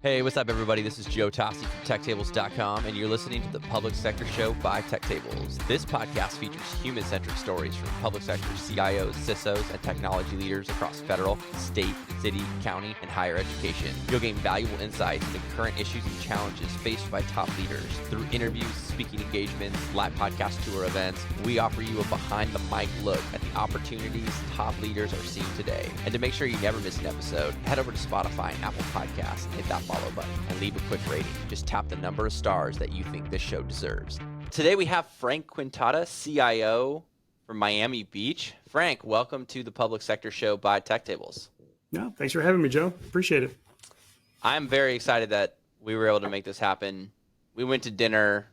Hey, what's up, everybody? This is Joe Tossi from TechTables.com, and you're listening to the Public Sector Show by TechTables. This podcast features human-centric stories from public sector CIOs, CISOs, and technology leaders across federal, state, city, county, and higher education. You'll gain valuable insights into current issues and challenges faced by top leaders. Through interviews, speaking engagements, live podcast tour events, we offer you a behind-the-mic look at the opportunities top leaders are seeing today. And to make sure you never miss an episode, head over to Spotify and Apple Podcasts and hit that follow button and leave a quick rating. Just tap the number of stars that you think this show deserves. Today we have Frank Quintana, CIO from Miami Beach. Frank, welcome to the Public Sector Show by TechTables. No, thanks for having me, Joe. Appreciate it. I'm very excited that we were able to make this happen. We went to dinner,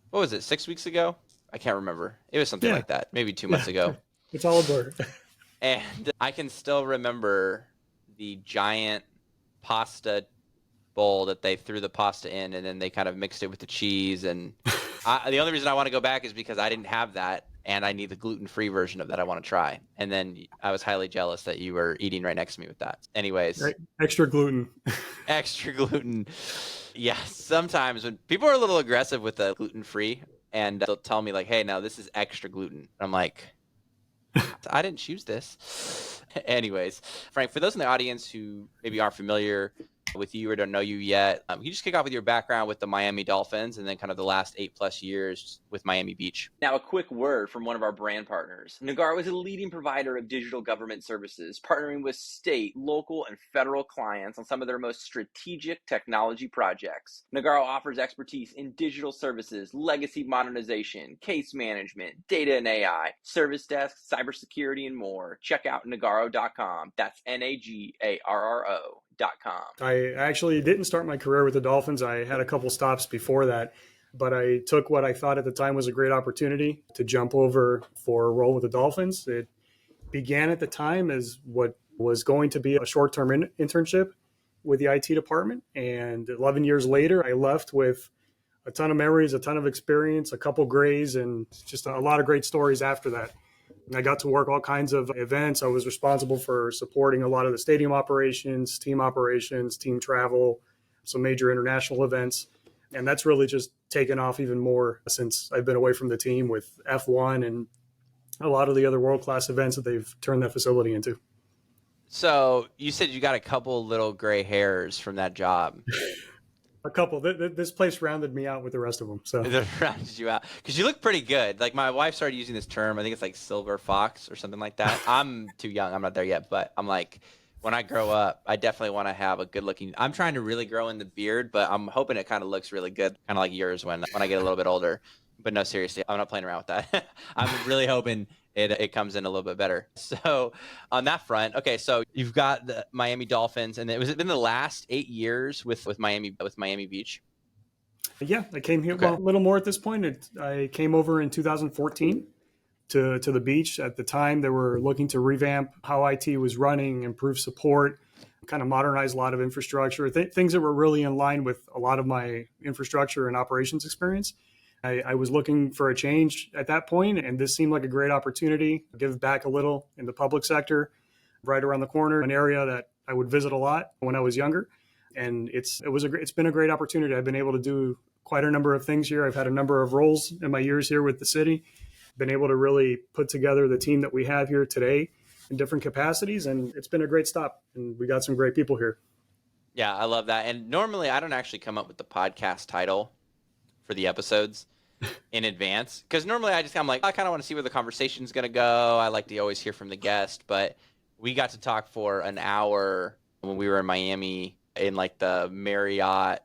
what was it, 6 weeks ago? I can't remember. It was something like that, maybe 2 months ago. It's all a blur. And I can still remember the giant pasta bowl that they threw the pasta in, and then they kind of mixed it with the cheese. And the only reason I want to go back is because I didn't have that, and I need the gluten-free version of that I want to try. And then I was highly jealous that you were eating right next to me with that. Anyways. Extra gluten. Extra gluten. Yeah, sometimes when people are a little aggressive with the gluten-free, and they'll tell me like, hey, now this is extra gluten. I'm like, I didn't choose this. Anyways, Frank, for those in the audience who maybe aren't familiar with you or don't know you yet, can you just kick off with your background with the Miami Dolphins and then kind of the last 8+ years with Miami Beach? Now, a quick word from one of our brand partners. Nagarro is a leading provider of digital government services, partnering with state, local, and federal clients on some of their most strategic technology projects. Nagarro offers expertise in digital services, legacy modernization, case management, data and AI, service desk, cybersecurity, and more. Check out nagarro.com. That's Nagarro.com. I actually didn't start my career with the Dolphins. I had a couple stops before that, but I took what I thought at the time was a great opportunity to jump over for a role with the Dolphins. It began at the time as what was going to be a short-term internship with the IT department. And 11 years later, I left with a ton of memories, a ton of experience, a couple grays, and just a lot of great stories after that. And I got to work all kinds of events. I was responsible for supporting a lot of the stadium operations, team travel, some major international events. And that's really just taken off even more since I've been away from the team with F1 and a lot of the other world-class events that they've turned that facility into. So you said you got a couple little gray hairs from that job. A couple. This place rounded me out with the rest of them. So it rounded you out because you look pretty good. Like my wife started using this term. I think it's like silver fox or something like that. I'm too young. I'm not there yet. But I'm like, when I grow up, I definitely want to have a good looking. I'm trying to really grow in the beard, but I'm hoping it kind of looks really good, kind of like yours when I get a little bit older. But no, seriously, I'm not playing around with that. I'm really hoping it comes in a little bit better. So on that front, okay, so you've got the Miami Dolphins, and was it been the last 8 years with Miami Beach? Yeah, I came here a little more at this point. I came over in 2014 to the beach. At the time, they were looking to revamp how IT was running, improve support, kind of modernize a lot of infrastructure, things that were really in line with a lot of my infrastructure and operations experience. I was looking for a change at that point, and this seemed like a great opportunity to give back a little in the public sector, right around the corner, an area that I would visit a lot when I was younger. And it's been a great opportunity. I've been able to do quite a number of things here. I've had a number of roles in my years here with the city, been able to really put together the team that we have here today in different capacities, and it's been a great stop. And we got some great people here. Yeah, I love that. And normally I don't actually come up with the podcast title for the episodes in advance, because normally I'm like, I kind of want to see where the conversation's going to go. I like to always hear from the guest, but we got to talk for an hour when we were in Miami in like the Marriott,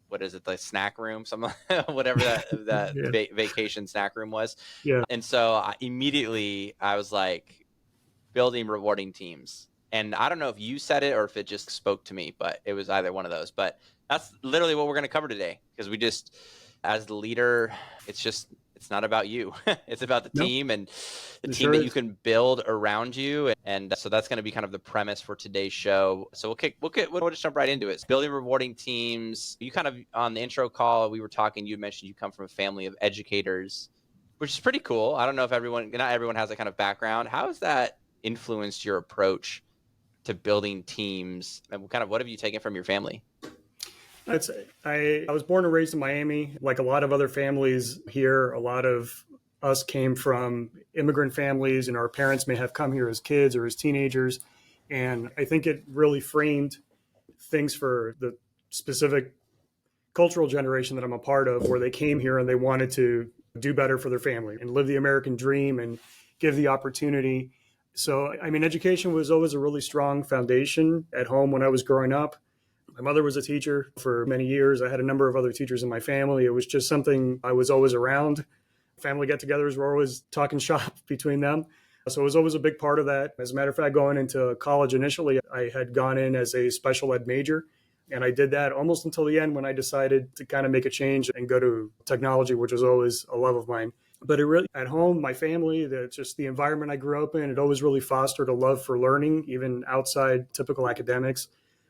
what is it, the snack room, something, whatever that yeah. Vacation snack room was. Yeah. And so immediately I was like, building rewarding teams. And I don't know if you said it or if it just spoke to me, but it was either one of those. But that's literally what we're going to cover today, because we just, as the leader, it's not about you. It's about the team and the team that you can build around you. And so that's going to be kind of the premise for today's show. So we'll just jump right into it. It's building rewarding teams. You kind of, on the intro call, we were talking, you mentioned you come from a family of educators, which is pretty cool. I don't know if not everyone has that kind of background. How has that influenced your approach to building teams? And kind of what have you taken from your family? It's, I was born and raised in Miami. Like a lot of other families here, a lot of us came from immigrant families, and our parents may have come here as kids or as teenagers. And I think it really framed things for the specific cultural generation that I'm a part of, where they came here and they wanted to do better for their family and live the American dream and give the opportunity. So, I mean, education was always a really strong foundation at home when I was growing up. My mother was a teacher for many years. I had a number of other teachers in my family. It was just something I was always around. Family get togethers were always talking shop between them. So it was always a big part of that. As a matter of fact, going into college initially, I had gone in as a special ed major. And I did that almost until the end when I decided to kind of make a change and go to technology, which was always a love of mine. But it really, at home, my family, just the environment I grew up in, it always really fostered a love for learning, even outside typical academics.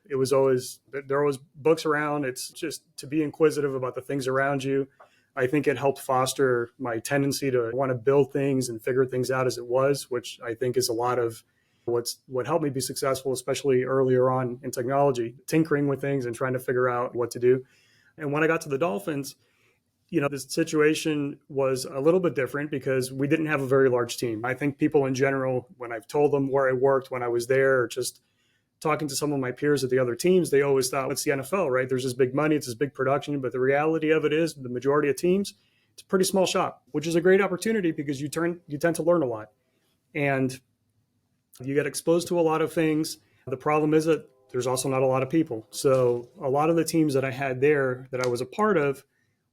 It was always, there were always books around. It's just to be inquisitive about the things around you. I think it helped foster my tendency to want to build things and figure things out as it was, which I think is a lot of what helped me be successful, especially earlier on in technology, tinkering with things and trying to figure out what to do. And when I got to the Dolphins, this situation was a little bit different because we didn't have a very large team. I think people in general, when I've told them where I worked when I was there, or just talking to some of my peers at the other teams, they always thought, it's the NFL, right? There's this big money, it's this big production. But the reality of it is the majority of teams, it's a pretty small shop, which is a great opportunity because you tend to learn a lot. And you get exposed to a lot of things. The problem is that there's also not a lot of people. So a lot of the teams that I had there that I was a part of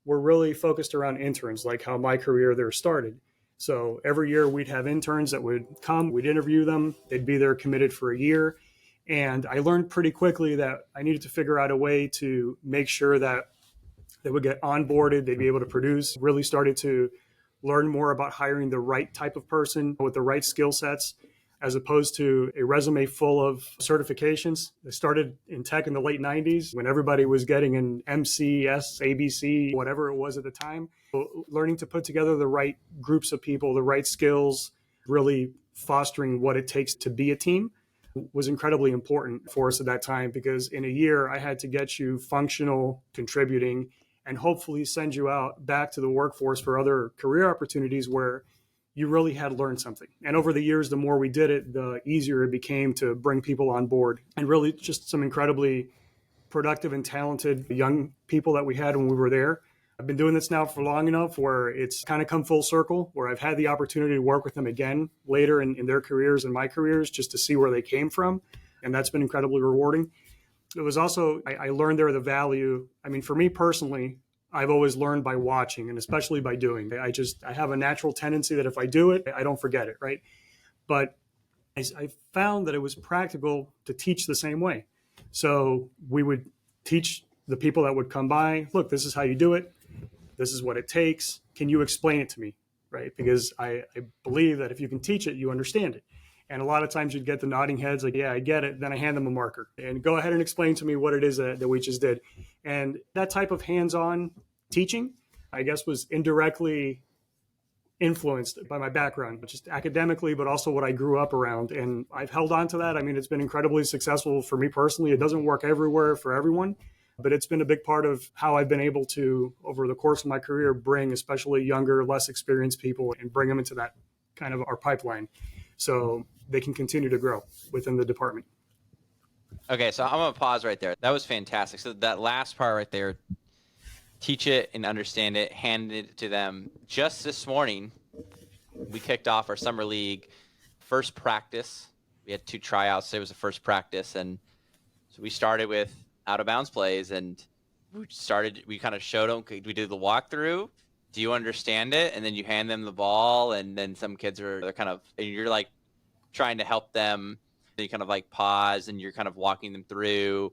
were really focused around interns, like how my career there started. So every year we'd have interns that would come, we'd interview them, they'd be there committed for a year. And I learned pretty quickly that I needed to figure out a way to make sure that they would get onboarded, they'd be able to produce. Really started to learn more about hiring the right type of person with the right skill sets, as opposed to a resume full of certifications. They started in tech in the late 90s when everybody was getting an MCS, ABC, whatever it was at the time. So learning to put together the right groups of people, the right skills, really fostering what it takes to be a team was incredibly important for us at that time, because in a year I had to get you functional, contributing, and hopefully send you out back to the workforce for other career opportunities where you really had learned something. And over the years, the more we did it, the easier it became to bring people on board. And really just some incredibly productive and talented young people that we had when we were there. I've been doing this now for long enough where it's kind of come full circle, where I've had the opportunity to work with them again later in their careers and my careers, just to see where they came from. And that's been incredibly rewarding. It was also, I learned there the value. I mean, for me personally, I've always learned by watching and especially by doing. I have a natural tendency that if I do it, I don't forget it, right? But I found that it was practical to teach the same way. So we would teach the people that would come by, look, this is how you do it. This is what it takes. Can you explain it to me? Right? Because I believe that if you can teach it, you understand it. And a lot of times you'd get the nodding heads like, yeah, I get it. Then I hand them a marker and go ahead and explain to me what it is that we just did. And that type of hands-on teaching, I guess, was indirectly influenced by my background, just academically, but also what I grew up around. And I've held on to that. I mean, it's been incredibly successful for me personally. It doesn't work everywhere for everyone, but it's been a big part of how I've been able to, over the course of my career, bring especially younger, less experienced people and bring them into that kind of our pipeline so they can continue to grow within the department. Okay, so I'm going to pause right there. That was fantastic. So that last part right there, teach it and understand it, hand it to them. Just this morning, we kicked off our summer league first practice. We had 2 tryouts. So it was the first practice. And so we started with out of bounds plays, and we kind of showed them, we did the walkthrough. Do you understand it? And then you hand them the ball, and then some kids they're kind of, and you're like trying to help them. You kind of like pause and you're kind of walking them through,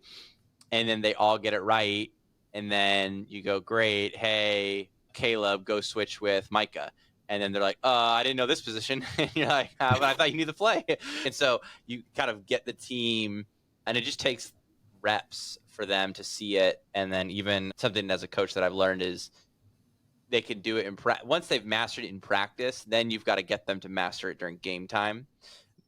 and then they all get it right. And then you go, great. Hey, Caleb, go switch with Micah. And then they're like, I didn't know this position. And you're like, but I thought you knew the play. And so you kind of get the team, and it just takes reps for them to see it. And then even something as a coach that I've learned is they can do it once they've mastered it in practice, then you've got to get them to master it during game time.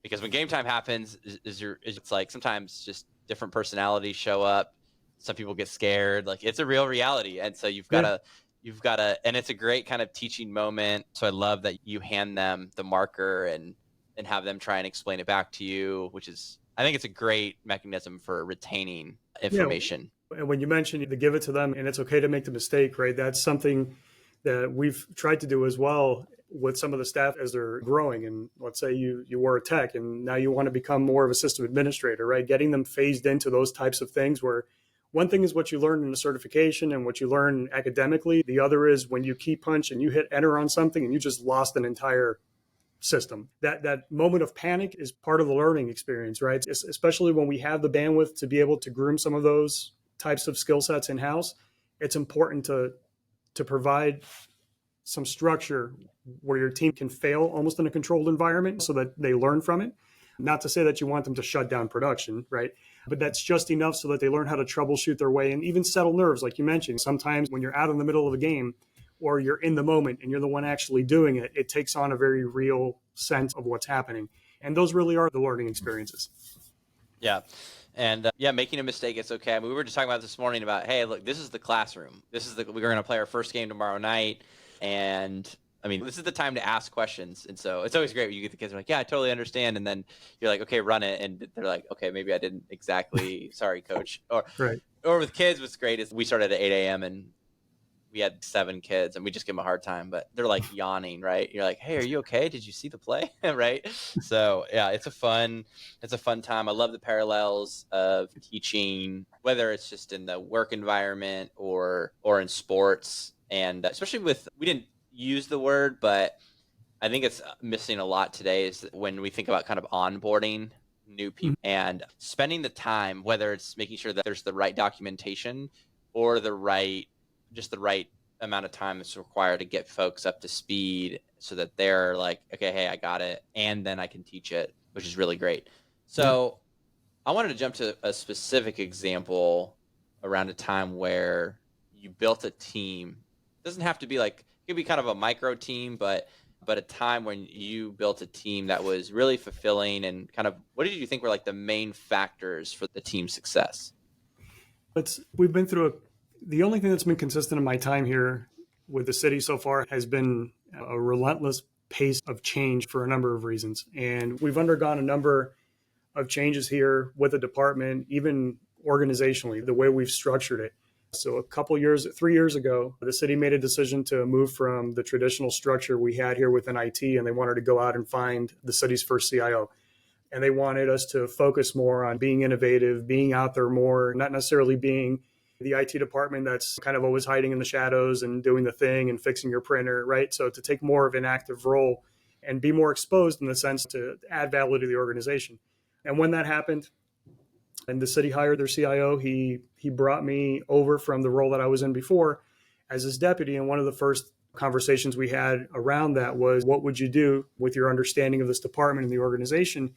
Because when game time happens, it's like sometimes just different personalities show up. some people get scared. Like, it's a real reality. And so Yeah. you've got to, and it's a great kind of teaching moment. So I love that you hand them the marker and have them try and explain it back to you, which is, I think it's a great mechanism for retaining Yeah. information. And when you mentioned to give it to them and it's okay to make the mistake, right? That's something that we've tried to do as well with some of the staff as they're growing. And let's say you were a tech and now you want to become more of a system administrator, right? Getting them phased into those types of things where one thing is what you learn in the certification and what you learn academically. The other is when you key punch and you hit enter on something and you just lost an entire system. That moment of panic is part of the learning experience, right? Especially when we have the bandwidth to be able to groom some of those types of skill sets in house. It's important to provide some structure where your team can fail almost in a controlled environment so that they learn from it. Not to say that you want them to shut down production, right? But that's just enough so that they learn how to troubleshoot their way and even settle nerves, like you mentioned. Sometimes when you're out in the middle of a game or you're in the moment and you're the one actually doing it, it takes on a very real sense of what's happening. And those really are the learning experiences. Yeah. And yeah, making a mistake, it's okay. I mean, we were just talking about this morning about, hey, look, this is the classroom. We're going to play our first game tomorrow night. And I mean, this is the time to ask questions. And so it's always great when you get the kids are like, yeah, I totally understand. And then you're like, okay, run it. And they're like, okay, maybe I didn't exactly. Sorry, coach. Right. Or with kids, what's great is we started at 8 a.m. and we had 7 kids and we just give them a hard time, but they're like yawning, right? You're like, hey, are you okay? Did you see the play? Right? So yeah, it's a fun time. I love the parallels of teaching, whether it's just in the work environment or in sports. And especially we didn't use the word, but I think it's missing a lot today is when we think about kind of onboarding new people and spending the time, whether it's making sure that there's the right documentation or the right amount of time that's required to get folks up to speed so that they're like, okay, hey, I got it. And then I can teach it, which is really great. So I wanted to jump to a specific example around a time where you built a team. It doesn't have to be like, it could be kind of a micro team, but a time when you built a team that was really fulfilling and kind of, what did you think were like the main factors for the team's success? We've been through the only thing that's been consistent in my time here with the city so far has been a relentless pace of change for a number of reasons. And we've undergone a number of changes here with the department, even organizationally, the way we've structured it. So 3 years ago, the city made a decision to move from the traditional structure we had here within IT, and they wanted to go out and find the city's first CIO. And they wanted us to focus more on being innovative, being out there more, not necessarily being the IT department that's kind of always hiding in the shadows and doing the thing and fixing your printer, right? So to take more of an active role and be more exposed in the sense to add value to the organization. And when that happened, and the city hired their CIO, he brought me over from the role that I was in before as his deputy. And one of the first conversations we had around that was, what would you do with your understanding of this department and the organization?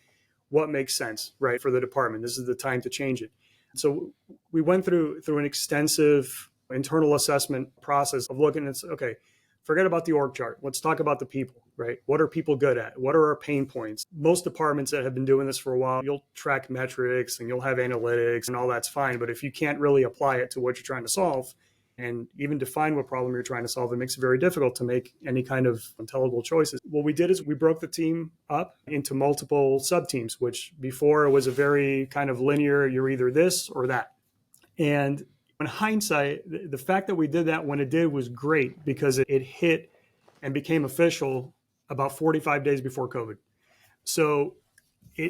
What makes sense, right, for the department? This is the time to change it. So we went through an extensive internal assessment process of looking at, okay, forget about the org chart. Let's talk about the people, right? What are people good at? What are our pain points? Most departments that have been doing this for a while, you'll track metrics and you'll have analytics and all that's fine. But if you can't really apply it to what you're trying to solve and even define what problem you're trying to solve, it makes it very difficult to make any kind of intelligible choices. What we did is we broke the team up into multiple sub-teams, which before it was a very kind of linear, you're either this or that. And in hindsight, the fact that we did that when it did was great because it hit and became official about 45 days before COVID. So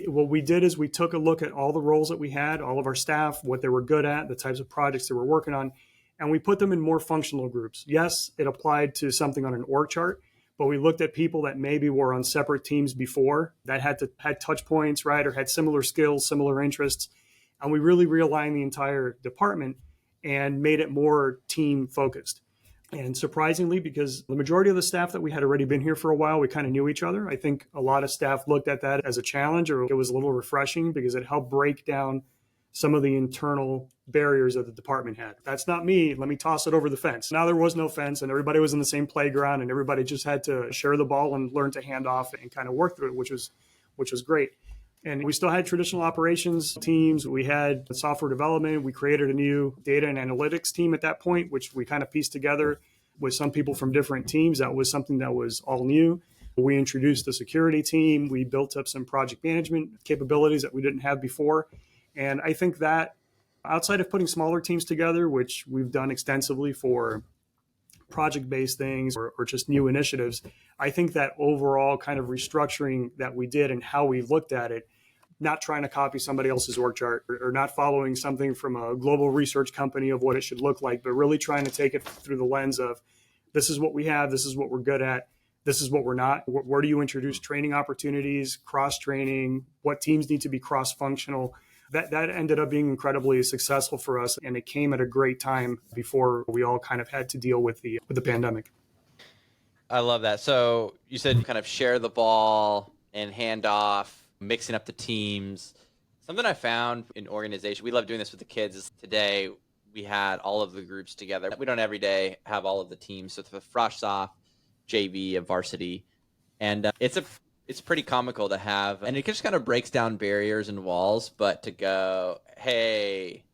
what we did is we took a look at all the roles that we had, all of our staff, what they were good at, the types of projects they were working on, and we put them in more functional groups. Yes, it applied to something on an org chart, but we looked at people that maybe were on separate teams before that had touch points, right, or had similar skills, similar interests. And we really realigned the entire department and made it more team focused. And surprisingly, because the majority of the staff that we had already been here for a while, we kind of knew each other. I think a lot of staff looked at that as a challenge, or it was a little refreshing because it helped break down some of the internal barriers that the department had. That's not me. Let me toss it over the fence. Now there was no fence and everybody was in the same playground and everybody just had to share the ball and learn to hand off and kind of work through it, which was great. And we still had traditional operations teams. We had software development. We created a new data and analytics team at that point, which we kind of pieced together with some people from different teams. That was something that was all new. We introduced a security team. We built up some project management capabilities that we didn't have before. And I think that outside of putting smaller teams together, which we've done extensively for project-based things or just new initiatives, I think that overall kind of restructuring that we did and how we looked at it, not trying to copy somebody else's org chart or not following something from a global research company of what it should look like, but really trying to take it through the lens of this is what we have, this is what we're good at, this is what we're not. Where do you introduce training opportunities, cross-training, what teams need to be cross-functional? That ended up being incredibly successful for us, and it came at a great time before we all kind of had to deal with the pandemic. I love that. So you said kind of share the ball and hand off, mixing up the teams. Something I found in organization, we love doing this with the kids, is today we had all of the groups together. We don't every day have all of the teams. So it's the frosh off, JV, and varsity. And it's pretty comical to have, and it just kind of breaks down barriers and walls, but to go, hey,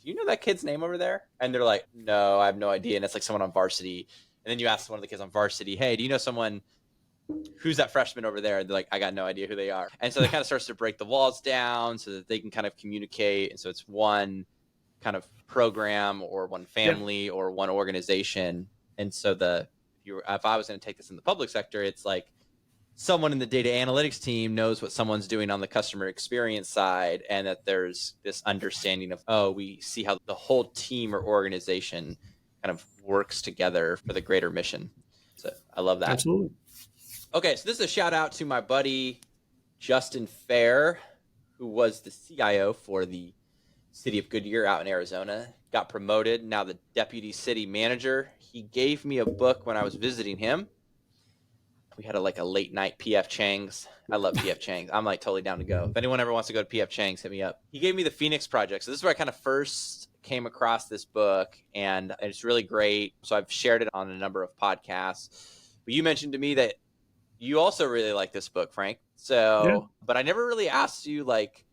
do you know that kid's name over there? And they're like, no, I have no idea. And it's like someone on varsity. And then you ask one of the kids on varsity, hey, do you know someone who's that freshman over there? And they're like, I got no idea who they are. And so it kind of starts to break the walls down so that they can kind of communicate. And so it's one kind of program or one family or one organization. And so if I was going to take this in the public sector, it's like someone in the data analytics team knows what someone's doing on the customer experience side, and that there's this understanding of, oh, we see how the whole team or organization kind of works together for the greater mission. So I love that. Absolutely. Okay, so this is a shout out to my buddy Justin Fair, who was the CIO for the city of Goodyear out in Arizona, got promoted, now the deputy city manager. He gave me a book when I was visiting him. We had a late night PF Chang's. I love PF Chang's. I'm like totally down to go. If anyone ever wants to go to PF Chang's, hit me up. He gave me the Phoenix Project. So this is where I kind of first came across this book, and it's really great. So I've shared it on a number of podcasts. But you mentioned to me that you also really like this book, Frank. So, But I never really asked you, like,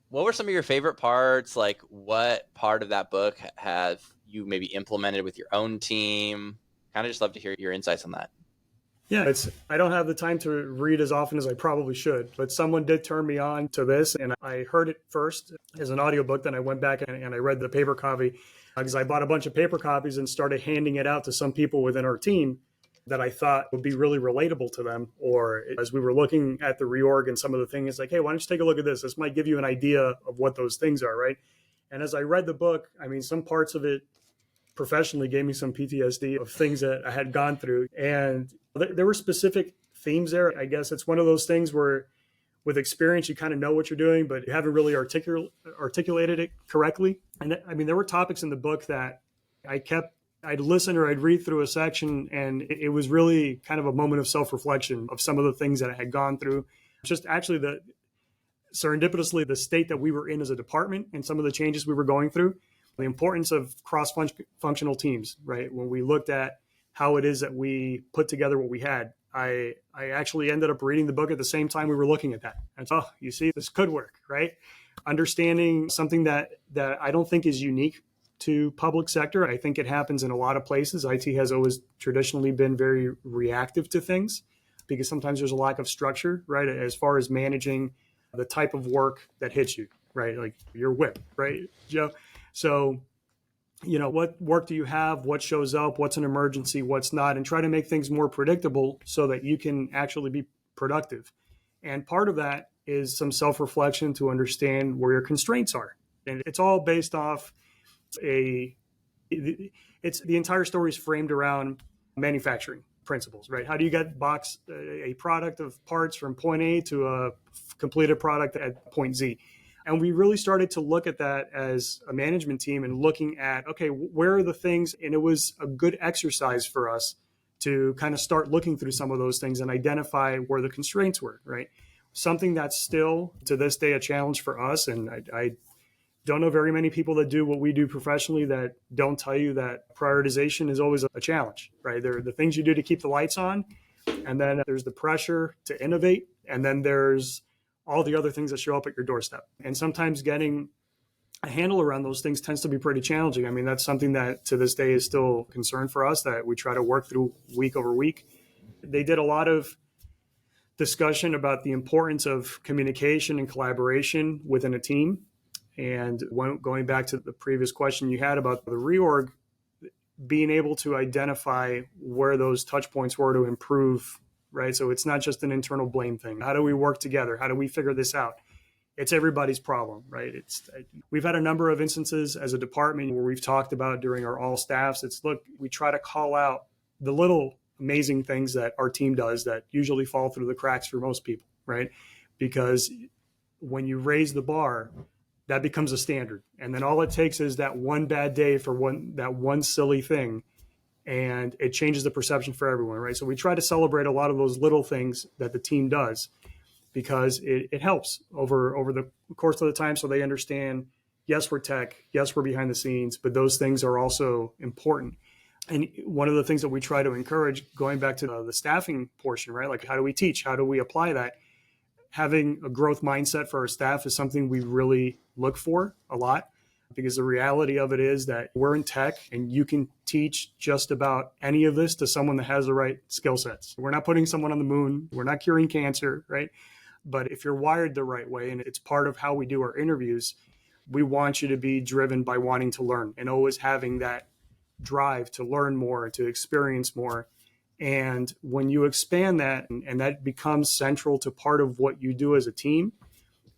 what were some of your favorite parts? Like, what part of that book have you maybe implemented with your own team? Kind of just love to hear your insights on that. Yeah, I don't have the time to read as often as I probably should, but someone did turn me on to this, and I heard it first as an audiobook. Then I went back and I read the paper copy because I bought a bunch of paper copies and started handing it out to some people within our team that I thought would be really relatable to them. Or as we were looking at the reorg and some of the things, like, hey, why don't you take a look at this? This might give you an idea of what those things are, right? And as I read the book, I mean, some parts of it professionally gave me some PTSD of things that I had gone through. And there were specific themes there. I guess it's one of those things where with experience, you kind of know what you're doing, but you haven't really articulated it correctly. And I mean, there were topics in the book that I'd listen or I'd read through a section, and it was really kind of a moment of self-reflection of some of the things that I had gone through. Just actually serendipitously, the state that we were in as a department and some of the changes we were going through, the importance of cross-functional teams, right? When we looked at how it is that we put together what we had, I actually ended up reading the book at the same time we were looking at that. And so, you see, this could work, right? Understanding something that I don't think is unique to public sector. I think it happens in a lot of places. IT has always traditionally been very reactive to things because sometimes there's a lack of structure, right? As far as managing the type of work that hits you, right? Like your whip, right, Joe? So, what work do you have? What shows up? What's an emergency? What's not? And try to make things more predictable so that you can actually be productive. And part of that is some self-reflection to understand where your constraints are. And it's all based off the entire story is framed around manufacturing principles, right? How do you get a product of parts from point A to a completed product at point Z? And we really started to look at that as a management team and looking at, okay, where are the things? And it was a good exercise for us to kind of start looking through some of those things and identify where the constraints were, right? Something that's still to this day a challenge for us. And I don't know very many people that do what we do professionally that don't tell you that prioritization is always a challenge, right? There are the things you do to keep the lights on, and then there's the pressure to innovate, and then there's all the other things that show up at your doorstep. And sometimes getting a handle around those things tends to be pretty challenging. I mean, that's something that to this day is still a concern for us that we try to work through week over week. They did a lot of discussion about the importance of communication and collaboration within a team. And going back to the previous question you had about the reorg, being able to identify where those touch points were to improve, right? So it's not just an internal blame thing. How do we work together? How do we figure this out? It's everybody's problem, right? We've had a number of instances as a department where we've talked about during our all staffs. Look, we try to call out the little amazing things that our team does that usually fall through the cracks for most people, right? Because when you raise the bar, that becomes a standard. And then all it takes is that one bad day for that one silly thing, and it changes the perception for everyone, right? So we try to celebrate a lot of those little things that the team does because it helps over the course of the time so they understand, yes, we're tech, yes, we're behind the scenes, but those things are also important. And one of the things that we try to encourage, going back to the staffing portion, right? Like, how do we teach? How do we apply that? Having a growth mindset for our staff is something we really look for a lot, because the reality of it is that we're in tech and you can teach just about any of this to someone that has the right skill sets. We're not putting someone on the moon. We're not curing cancer, right? But if you're wired the right way, and it's part of how we do our interviews, we want you to be driven by wanting to learn and always having that drive to learn more, to experience more. And when you expand that and that becomes central to part of what you do as a team,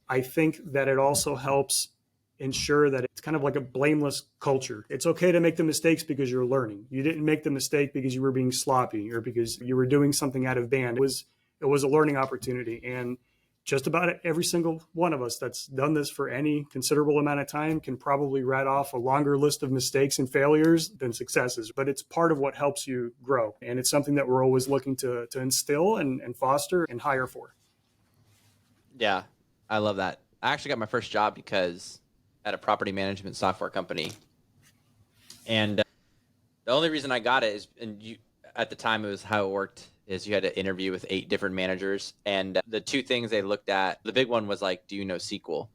I think that it also helps ensure that it's kind of like a blameless culture. It's okay to make the mistakes because you're learning. You didn't make the mistake because you were being sloppy or because you were doing something out of band. It was a learning opportunity. And just about every single one of us that's done this for any considerable amount of time can probably rat off a longer list of mistakes and failures than successes. But it's part of what helps you grow. And it's something that we're always looking to instill and foster and hire for. Yeah, I love that. I actually got my first job because at a property management software company. And the only reason I got it is, at the time, it was how it worked is you had to interview with 8 different managers. And the 2 things they looked at, the big one was like, do you know SQL?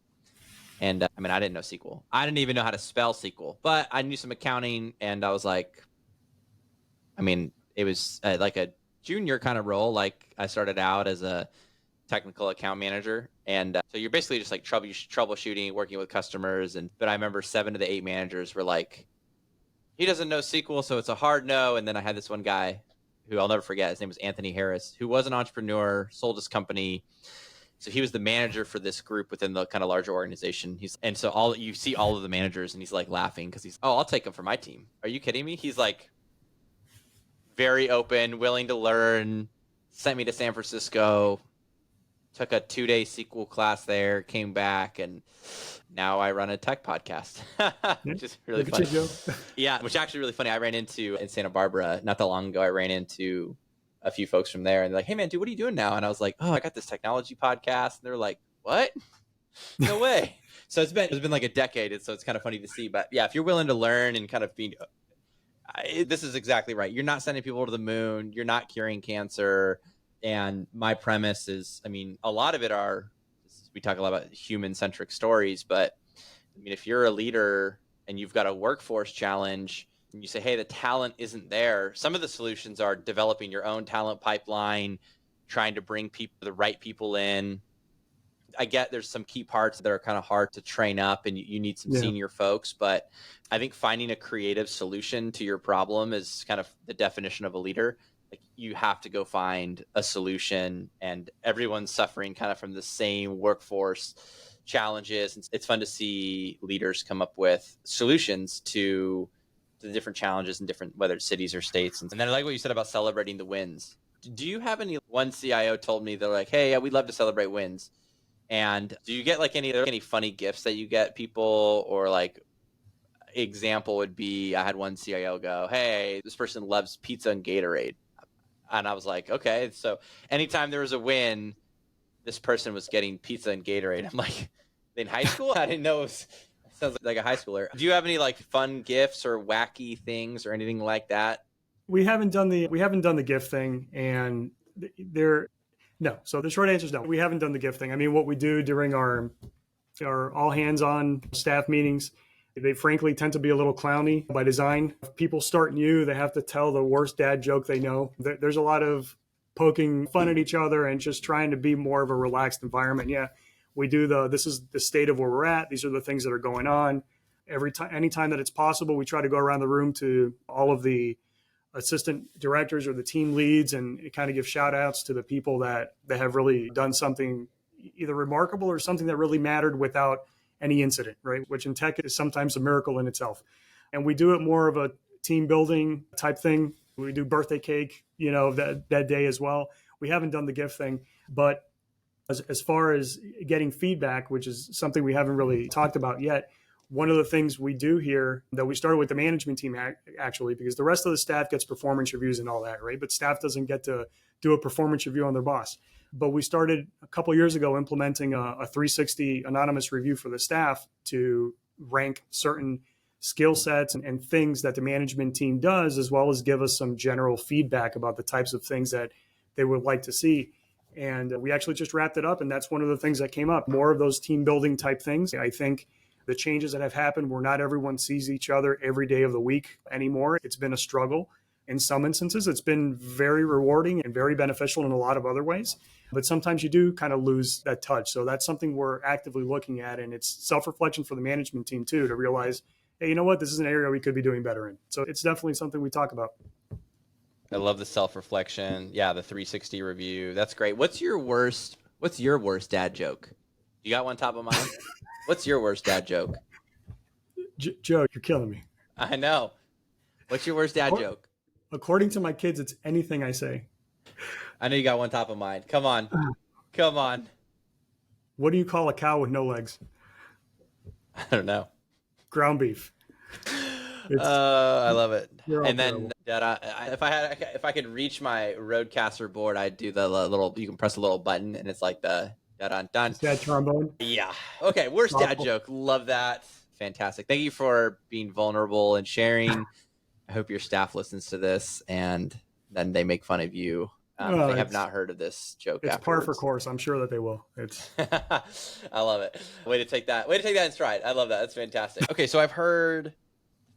And I mean, I didn't know SQL. I didn't even know how to spell SQL, but I knew some accounting. And I was like, I mean, it was like a junior kind of role. Like I started out as a technical account manager. And so you're basically just like troubleshooting, working with customers. But I remember 7 of the 8 managers were like, he doesn't know SQL, so it's a hard no. And then I had this one guy who I'll never forget. His name was Anthony Harris, who was an entrepreneur, sold his company. So he was the manager for this group within the kind of larger organization. And so you see all of the managers, and he's like laughing because I'll take him for my team. Are you kidding me? He's like very open, willing to learn, sent me to San Francisco, took a 2-day SQL class there, came back, and now I run a tech podcast, which is really funny. Yeah, which is actually really funny. I ran into in Santa Barbara not that long ago. I ran into a few folks from there, and they're like, "Hey, man, dude, what are you doing now?" And I was like, "Oh, I got this technology podcast." And they're like, "What? No way!" So it's been like a decade, and so it's kind of funny to see. But yeah, if you're willing to learn and kind of be, this is exactly right. You're not sending people to the moon. You're not curing cancer. And my premise is, I mean, a lot of it we talk a lot about human-centric stories, but I mean, if you're a leader and you've got a workforce challenge and you say, hey, the talent isn't there, some of the solutions are developing your own talent pipeline, trying to bring the right people in. I get there's some key parts that are kind of hard to train up and you need some senior folks, but I think finding a creative solution to your problem is kind of the definition of a leader. Like you have to go find a solution, and everyone's suffering kind of from the same workforce challenges. It's fun to see leaders come up with solutions to the different challenges in different, whether it's cities or states. And then I like what you said about celebrating the wins. Do you have one CIO told me they're like, hey, we'd love to celebrate wins. And do you get like any funny gifts that you get people, or like example would be, I had one CIO go, hey, this person loves pizza and Gatorade. And I was like, okay. So anytime there was a win, this person was getting pizza and Gatorade. I'm like, in high school? I didn't know sounds like a high schooler. Do you have any like fun gifts or wacky things or anything like that? We haven't done the gift thing, and No. So the short answer is no. We haven't done the gift thing. I mean, what we do during our all hands on staff meetings, they frankly tend to be a little clowny by design. If people start new, they have to tell the worst dad joke they know. There's a lot of poking fun at each other and just trying to be more of a relaxed environment. Yeah, we do this is the state of where we're at. These are the things that are going on. Every time, anytime that it's possible, we try to go around the room to all of the assistant directors or the team leads and kind of give shout outs to the people that have really done something either remarkable or something that really mattered without any incident, right? Which in tech is sometimes a miracle in itself. And we do it more of a team building type thing. We do birthday cake, that day as well. We haven't done the gift thing, but as far as getting feedback, which is something we haven't really talked about yet, one of the things we do here that we started with the management team actually, because the rest of the staff gets performance reviews and all that, right? But staff doesn't get to do a performance review on their boss. But we started a couple of years ago implementing a 360 anonymous review for the staff to rank certain skill sets and things that the management team does, as well as give us some general feedback about the types of things that they would like to see. And we actually just wrapped it up. And that's one of the things that came up, more of those team building type things. I think the changes that have happened where not everyone sees each other every day of the week anymore. It's been a struggle. In some instances, it's been very rewarding and very beneficial in a lot of other ways. But sometimes you do kind of lose that touch. So that's something we're actively looking at. And it's self-reflection for the management team, too, to realize, hey, you know what? This is an area we could be doing better in. So it's definitely something we talk about. I love the self-reflection. Yeah, the 360 review. That's great. What's your worst dad joke? You got one top of mind? What's your worst dad joke? Joe, you're killing me. I know. What's your worst dad joke? According to my kids, it's anything I say. I know you got one top of mind. Come on. Come on. What do you call a cow with no legs? I don't know. Ground beef. I love it. And terrible. then if I could reach my Rodecaster board, I'd do the little. You can press a little button, and it's like the dun. Sad trombone. Yeah. Okay. Worst dad joke. Love that. Fantastic. Thank you for being vulnerable and sharing. I hope your staff listens to this and then they make fun of you. They have not heard of this joke. It's afterwards. par for course. I'm sure that they will. It's. I love it. Way to take that in stride. I love that. That's fantastic. Okay, so I've heard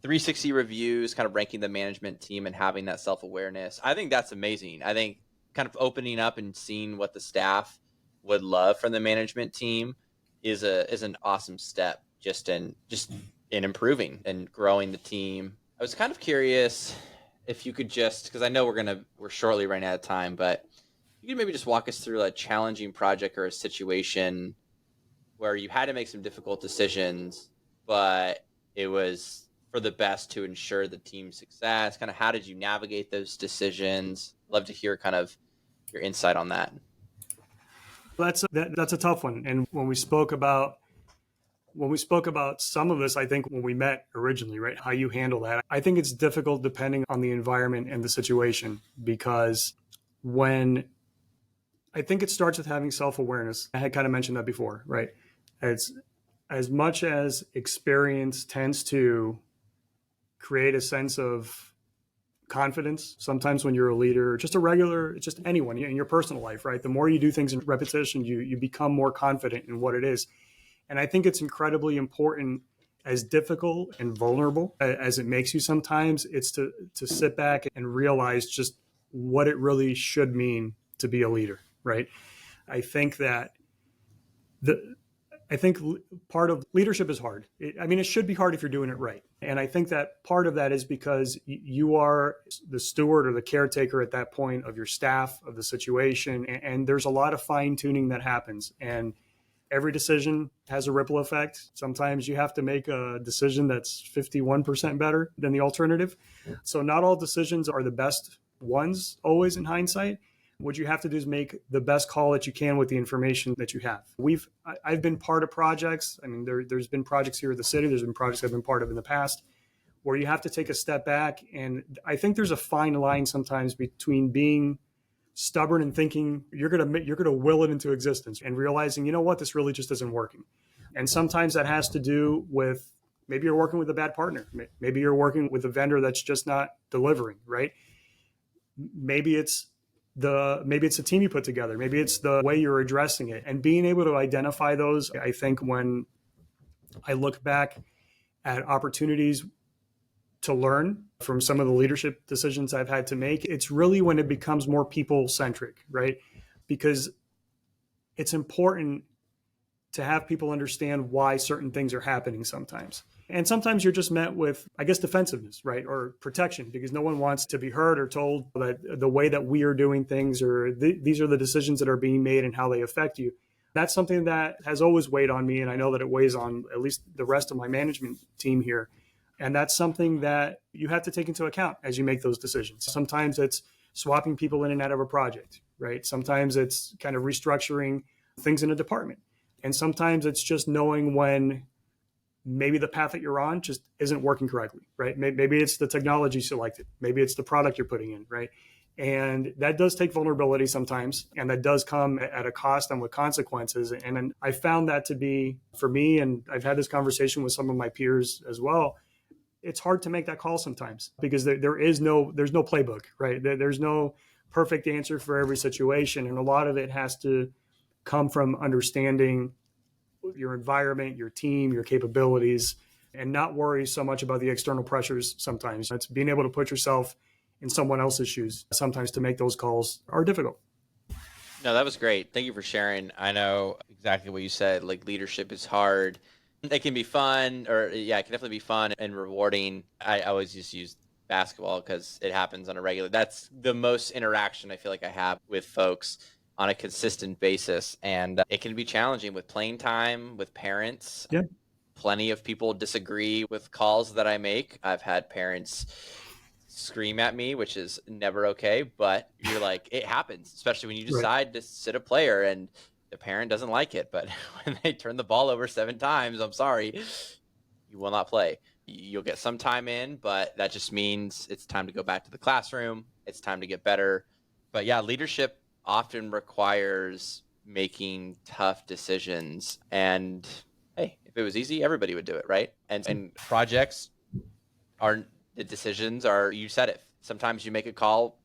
360 reviews, kind of ranking the management team and having that self-awareness. I think that's amazing. I think kind of opening up and seeing what the staff would love from the management team is an awesome step just in improving and growing the team. I was kind of curious if you could just, because I know we're shortly running out of time, but you could maybe just walk us through a challenging project or a situation where you had to make some difficult decisions, but it was for the best to ensure the team's success. Kind of how did you navigate those decisions? Love to hear kind of your insight on that. That's a tough one. And when we spoke about some of this, I think when we met originally, right, how you handle that, I think it's difficult depending on the environment and the situation, because I think it starts with having self-awareness. I had kind of mentioned that before, right? As much as experience tends to create a sense of confidence, sometimes when you're a leader, just anyone in your personal life, right? The more you do things in repetition, you become more confident in what it is. And I think it's incredibly important, as difficult and vulnerable as it makes you sometimes, it's to sit back and realize just what it really should mean to be a leader, right? I think that part of leadership is hard. It should be hard if you're doing it right. And I think that part of that is because you are the steward or the caretaker at that point of your staff, of the situation. And there's a lot of fine tuning that happens. And every decision has a ripple effect. Sometimes you have to make a decision that's 51% better than the alternative. So not all decisions are the best ones always in hindsight. What you have to do is make the best call that you can with the information that you have. I've been part of projects. There's been projects here at the city. There's been projects I've been part of in the past where you have to take a step back. And I think there's a fine line sometimes between being stubborn and thinking you're gonna will it into existence and realizing, you know what, this really just isn't working. And sometimes that has to do with maybe you're working with a bad partner. Maybe you're working with a vendor that's just not delivering, right? Maybe it's maybe it's the team you put together, maybe it's the way you're addressing it, and being able to identify those. I think when I look back at opportunities to learn from some of the leadership decisions I've had to make, it's really when it becomes more people centric, right? Because it's important to have people understand why certain things are happening sometimes. And sometimes you're just met with, I guess, defensiveness, right? Or protection, because no one wants to be heard or told that the way that we are doing things, or these are the decisions that are being made and how they affect you. That's something that has always weighed on me. And I know that it weighs on at least the rest of my management team here. And that's something that you have to take into account as you make those decisions. Sometimes it's swapping people in and out of a project, right? Sometimes it's kind of restructuring things in a department. And sometimes it's just knowing when maybe the path that you're on just isn't working correctly, right? Maybe it's the technology selected. Maybe it's the product you're putting in, right? And that does take vulnerability sometimes. And that does come at a cost and with consequences. And I found that to be, for me, and I've had this conversation with some of my peers as well, it's hard to make that call sometimes because there's no playbook, right? There's no perfect answer for every situation. And a lot of it has to come from understanding your environment, your team, your capabilities, and not worry so much about the external pressures sometimes. It's being able to put yourself in someone else's shoes sometimes to make those calls are difficult. No, that was great. Thank you for sharing. I know exactly what you said. Like, leadership is hard. It can be fun, or yeah, it can definitely be fun and rewarding. I always just use basketball because it happens on a regular. That's the most interaction I feel like I have with folks on a consistent basis. And it can be challenging with playing time, with parents. Yeah. Plenty of people disagree with calls that I make. I've had parents scream at me, which is never okay, but you're like, it happens, especially when you decide to sit a player and the parent doesn't like it. But when they turn the ball over 7 times, I'm sorry, you will not play. You'll get some time in, but that just means it's time to go back to the classroom. It's time to get better. But yeah, leadership often requires making tough decisions. And hey, if it was easy, everybody would do it, right? And projects are, the decisions are, you said it. Sometimes you make a call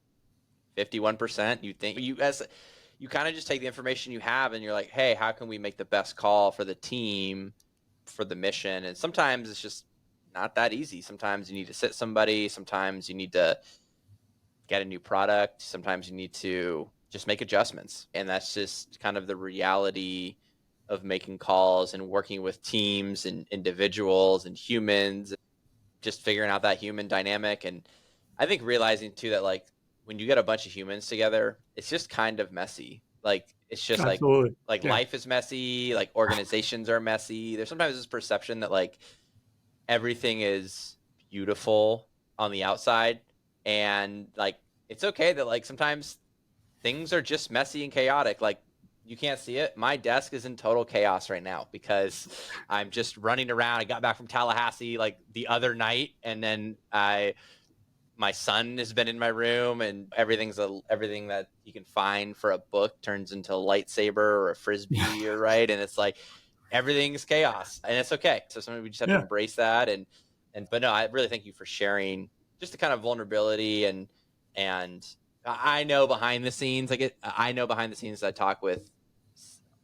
51%. You think you kind of just take the information you have and you're like, hey, how can we make the best call for the team, for the mission? And sometimes it's just not that easy. Sometimes you need to sit somebody. Sometimes you need to get a new product. Sometimes you need to just make adjustments. And that's just kind of the reality of making calls and working with teams and individuals and humans, just figuring out that human dynamic. And I think realizing too that like when you get a bunch of humans together, it's just kind of messy. Like it's just Absolutely. like life is messy, like organizations are messy. There's sometimes this perception that like everything is beautiful on the outside, and like it's okay that like sometimes things are just messy and chaotic. Like you can't see it. My desk is in total chaos right now because I'm just running around. I got back from Tallahassee like the other night, and then my son has been in my room, and everything that you can find for a book turns into a lightsaber or a frisbee, or right. And it's like everything's chaos, and it's okay. So sometimes we just have to embrace that. But no, I really thank you for sharing just the kind of vulnerability and I know behind the scenes, I talk with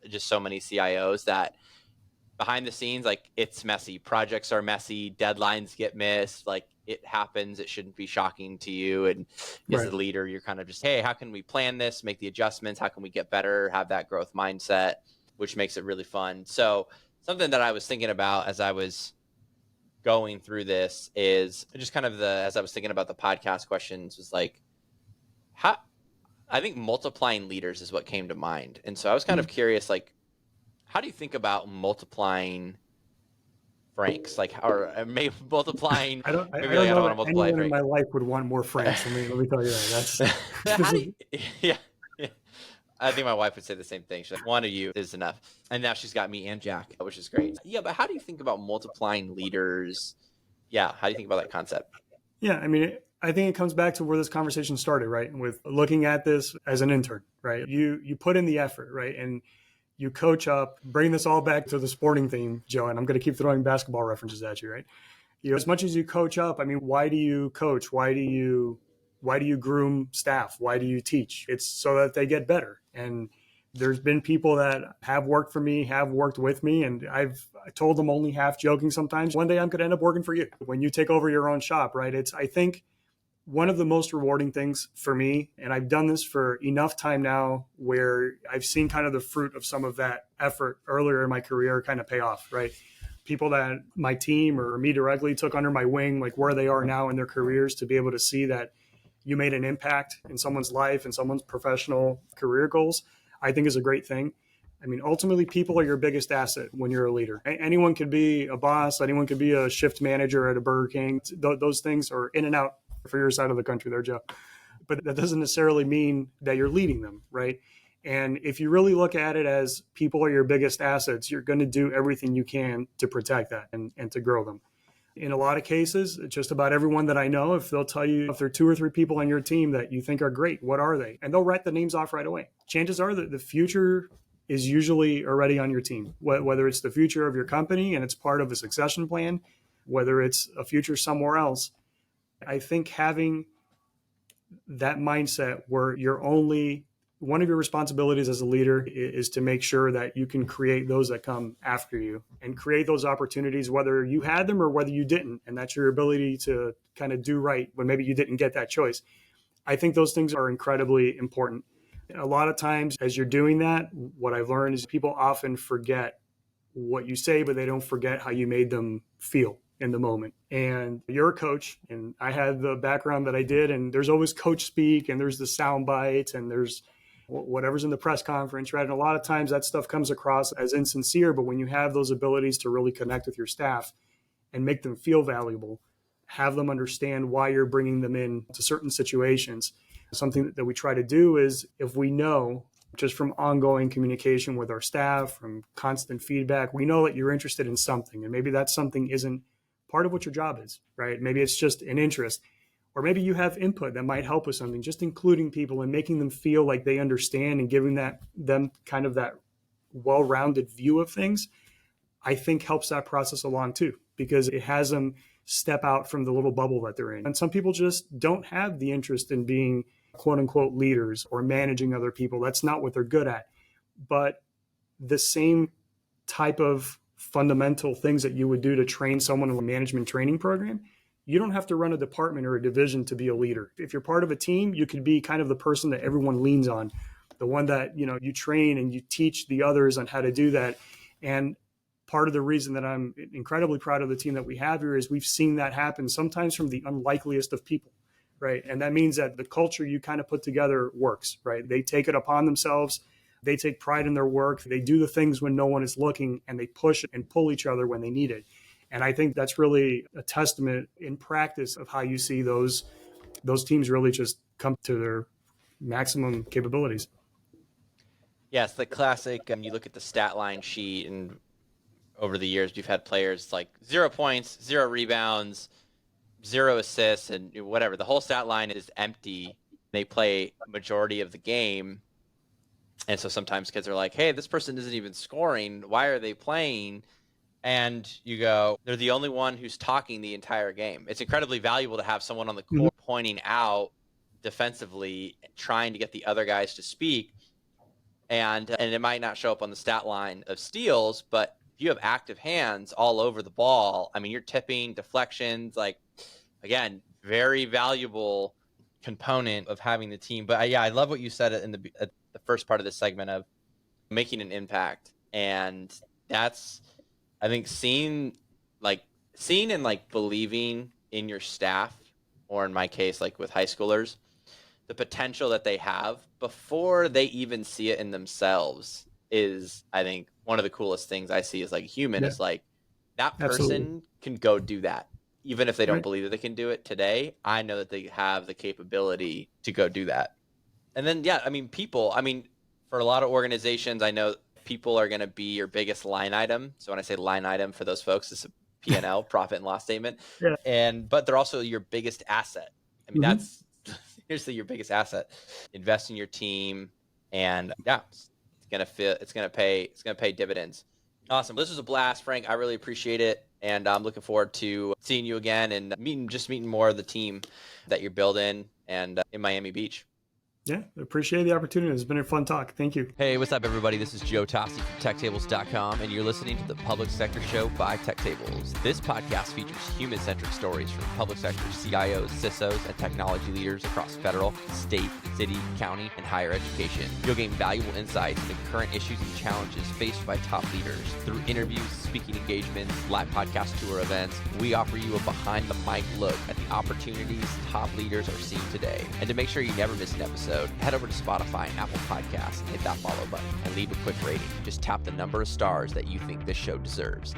just so many CIOs that behind the scenes, like it's messy. Projects are messy. Deadlines get missed. Like it happens. It shouldn't be shocking to you. And as a leader, you're kind of just, hey, how can we plan this, make the adjustments? How can we get better, have that growth mindset, which makes it really fun. So something that I was thinking about as I was going through this is just kind of as I was thinking about the podcast questions was like, how, I think multiplying leaders is what came to mind. And so I was kind of curious, like, how do you think about multiplying Franks? Like, or maybe multiplying, I don't maybe like, I don't know want to that multiply anyone in Frank. my life would want more Franks. Let me tell you that. That's Yeah. I think my wife would say the same thing. She's like, one of you is enough. And now she's got me and Jack, which is great. Yeah, but how do you think about multiplying leaders? Yeah, how do you think about that concept? Yeah, I mean, I think it comes back to where this conversation started, right? With looking at this as an intern, right? You put in the effort, right? And you coach up, bring this all back to the sporting theme, Joe, and I'm going to keep throwing basketball references at you, right? As much as you coach up, I mean, why do you coach? Why do you Why do you groom staff? Why do you teach? It's so that they get better. And there's been people that have worked for me, have worked with me, and I told them, only half joking sometimes, one day I'm going to end up working for you when you take over your own shop, right? I think one of the most rewarding things for me, and I've done this for enough time now where I've seen kind of the fruit of some of that effort earlier in my career kind of pay off, right? People that my team or me directly took under my wing, like where they are now in their careers, to be able to see that you made an impact in someone's life and someone's professional career goals, I think is a great thing. I mean, ultimately, people are your biggest asset when you're a leader. Anyone could be a boss, anyone could be a shift manager at a Burger King. Those things are in and out for your side of the country there, Joe. But that doesn't necessarily mean that you're leading them, right? And if you really look at it as people are your biggest assets, you're going to do everything you can to protect that and to grow them. In a lot of cases, just about everyone that I know, if they'll tell you if there are 2 or 3 people on your team that you think are great, what are they? And they'll write the names off right away. Chances are that the future is usually already on your team, whether it's the future of your company and it's part of a succession plan, whether it's a future somewhere else. I think having that mindset where you're only one of your responsibilities as a leader is to make sure that you can create those that come after you and create those opportunities, whether you had them or whether you didn't. And that's your ability to kind of do right when maybe you didn't get that choice. I think those things are incredibly important. A lot of times as you're doing that, what I've learned is people often forget what you say, but they don't forget how you made them feel in the moment. And you're a coach, and I had the background that I did, and there's always coach speak, and there's the sound bites, and there's whatever's in the press conference, right? And a lot of times that stuff comes across as insincere, but when you have those abilities to really connect with your staff and make them feel valuable, have them understand why you're bringing them in to certain situations. Something that we try to do is, if we know just from ongoing communication with our staff, from constant feedback, we know that you're interested in something, and maybe that something isn't part of what your job is, right? Maybe it's just an interest, or maybe you have input that might help with something. Just including people and making them feel like they understand and giving them kind of that well-rounded view of things, I think helps that process along too, because it has them step out from the little bubble that they're in. And some people just don't have the interest in being quote unquote leaders or managing other people. That's not what they're good at. But the same type of fundamental things that you would do to train someone in a management training program, you don't have to run a department or a division to be a leader. If you're part of a team, you could be kind of the person that everyone leans on, the one that, you train and you teach the others on how to do that. And part of the reason that I'm incredibly proud of the team that we have here is we've seen that happen sometimes from the unlikeliest of people, right? And that means that the culture you kind of put together works, right? They take it upon themselves. They take pride in their work. They do the things when no one is looking, and they push and pull each other when they need it. And I think that's really a testament in practice of how you see those teams really just come to their maximum capabilities. Yes, the classic. You look at the stat line sheet, and over the years, we've had players like 0 points, 0 rebounds, 0 assists, and whatever. The whole stat line is empty. They play majority of the game. And so sometimes kids are like, hey, this person isn't even scoring. Why are they playing? And you go, they're the only one who's talking the entire game. It's incredibly valuable to have someone on the court pointing out defensively, trying to get the other guys to speak. And it might not show up on the stat line of steals, but if you have active hands all over the ball, I mean, you're tipping, deflections, like, again, very valuable component of having the team. But yeah, I love what you said at the first part of this segment of making an impact. And that's, I think, seeing and like believing in your staff, or in my case, like with high schoolers, the potential that they have before they even see it in themselves is, I think, one of the coolest things I see as like a human. Is like, that person Absolutely. can go do that. Even if they don't Right. believe that they can do it today, I know that they have the capability to go do that. And then, yeah, I mean, for a lot of organizations, I know people are going to be your biggest line item. So when I say line item for those folks, it's a P&L, profit and loss statement. Yeah. But they're also your biggest asset. I mean, Mm-hmm. that's seriously your biggest asset. Invest in your team, and yeah, it's gonna pay dividends. Awesome. This was a blast, Frank. I really appreciate it, and I'm looking forward to seeing you again and meeting more of the team that you're building. and in Miami Beach. Yeah, appreciate the opportunity. It's been a fun talk. Thank you. Hey, what's up, everybody? This is Joe Tossi from TechTables.com, and you're listening to the Public Sector Show by TechTables. This podcast features human-centric stories from public sector CIOs, CISOs, and technology leaders across federal, state, city, county, and higher education. You'll gain valuable insights into current issues and challenges faced by top leaders. Through interviews, speaking engagements, live podcast tour events, we offer you a behind-the-mic look at the opportunities top leaders are seeing today. And to make sure you never miss an episode, head over to Spotify and Apple Podcasts and hit that follow button and leave a quick rating. Just tap the number of stars that you think this show deserves.